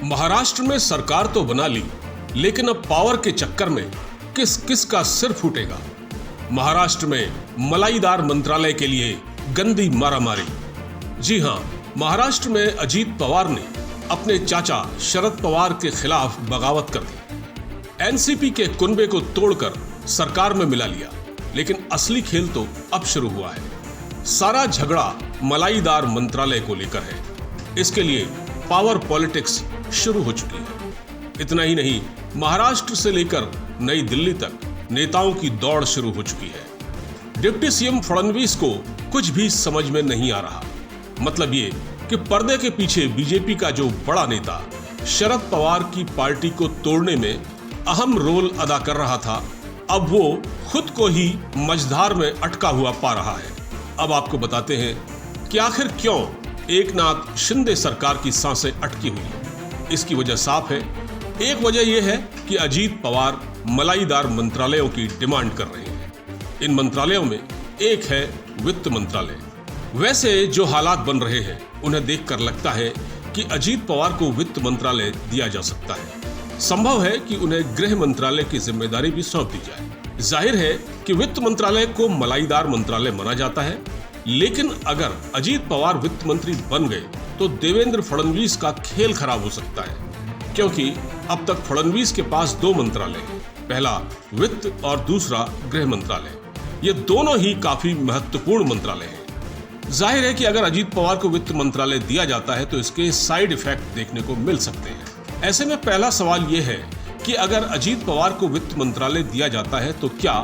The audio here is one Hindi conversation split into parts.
महाराष्ट्र में सरकार तो बना ली, लेकिन अब पावर के चक्कर में किस किस का सिर फूटेगा। महाराष्ट्र में मलाईदार मंत्रालय के लिए गंदी मारामारी। जी हां, महाराष्ट्र में अजीत पवार ने अपने चाचा शरद पवार के खिलाफ बगावत कर दी। एनसीपी के कुनबे को तोड़कर सरकार में मिला लिया, लेकिन असली खेल तो अब शुरू हुआ है। सारा झगड़ा मलाईदार मंत्रालय को लेकर है। इसके लिए पावर पॉलिटिक्स शुरू हो चुकी है। इतना ही नहीं, महाराष्ट्र से लेकर नई दिल्ली तक नेताओं की दौड़ शुरू हो चुकी है। डिप्टी सीएम फडणवीस को कुछ भी समझ में नहीं आ रहा। मतलब ये कि पर्दे के पीछे बीजेपी का जो बड़ा नेता शरद पवार की पार्टी को तोड़ने में अहम रोल अदा कर रहा था, अब वो खुद को ही मझधार में अटका हुआ पा रहा है। अब आपको बताते हैं कि आखिर क्यों एकनाथ शिंदे सरकार की सांसें अटकी हुई है। इसकी वजह साफ है। एक वजह यह है कि अजीत पवार मलाईदार मंत्रालयों की डिमांड कर रहे हैं। इन मंत्रालयों में एक है वित्त मंत्रालय। वैसे जो हालात बन रहे हैं, उन्हें देखकर लगता है कि अजीत पवार को वित्त मंत्रालय दिया जा सकता है। संभव है कि उन्हें गृह मंत्रालय की जिम्मेदारी भी सौंप दी जाए। जाहिर है कि वित्त मंत्रालय को मलाईदार मंत्रालय माना जाता है, लेकिन अगर अजीत पवार वित्त मंत्री बन गए तो देवेंद्र फडणवीस का खेल खराब हो सकता है, क्योंकि अब तक फडणवीस के पास दो मंत्रालय हैं। पहला वित्त और दूसरा गृह मंत्रालय। ये दोनों ही काफी महत्वपूर्ण मंत्रालय हैं। जाहिर है कि अगर अजीत पवार को वित्त मंत्रालय दिया जाता है तो इसके साइड इफेक्ट देखने को मिल सकते हैं। ऐसे में पहला सवाल यह है कि अगर अजीत पवार को वित्त मंत्रालय दिया जाता है तो क्या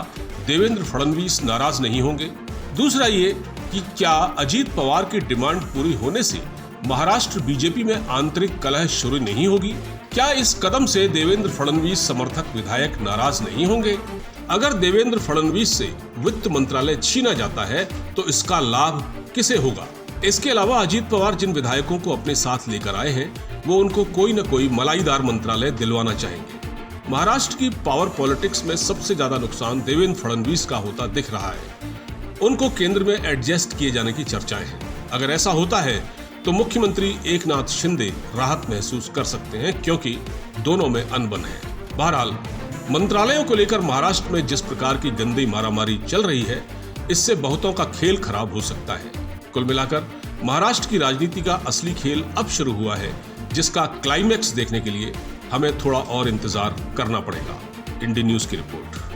देवेंद्र फडणवीस नाराज नहीं होंगे? दूसरा ये कि क्या अजीत पवार की डिमांड पूरी होने से महाराष्ट्र बीजेपी में आंतरिक कलह शुरू नहीं होगी? क्या इस कदम से देवेंद्र फडणवीस समर्थक विधायक नाराज नहीं होंगे? अगर देवेंद्र फडणवीस से वित्त मंत्रालय छीना जाता है तो इसका लाभ किसे होगा? इसके अलावा अजीत पवार जिन विधायकों को अपने साथ लेकर आए हैं, वो उनको कोई न कोई मलाईदार मंत्रालय दिलवाना चाहेंगे। महाराष्ट्र की पावर पॉलिटिक्स में सबसे ज्यादा नुकसान देवेंद्र फडणवीस का होता दिख रहा है। उनको केंद्र में एडजस्ट किए जाने की चर्चाएं हैं। अगर ऐसा होता है तो मुख्यमंत्री एकनाथ शिंदे राहत महसूस कर सकते हैं, क्योंकि दोनों में अनबन है। बहरहाल, मंत्रालयों को लेकर महाराष्ट्र में जिस प्रकार की गंदी मारामारी चल रही है, इससे बहुतों का खेल खराब हो सकता है। कुल मिलाकर महाराष्ट्र की राजनीति का असली खेल अब शुरू हुआ है, जिसका क्लाइमैक्स देखने के लिए हमें थोड़ा और इंतजार करना पड़ेगा। इंडी न्यूज की रिपोर्ट।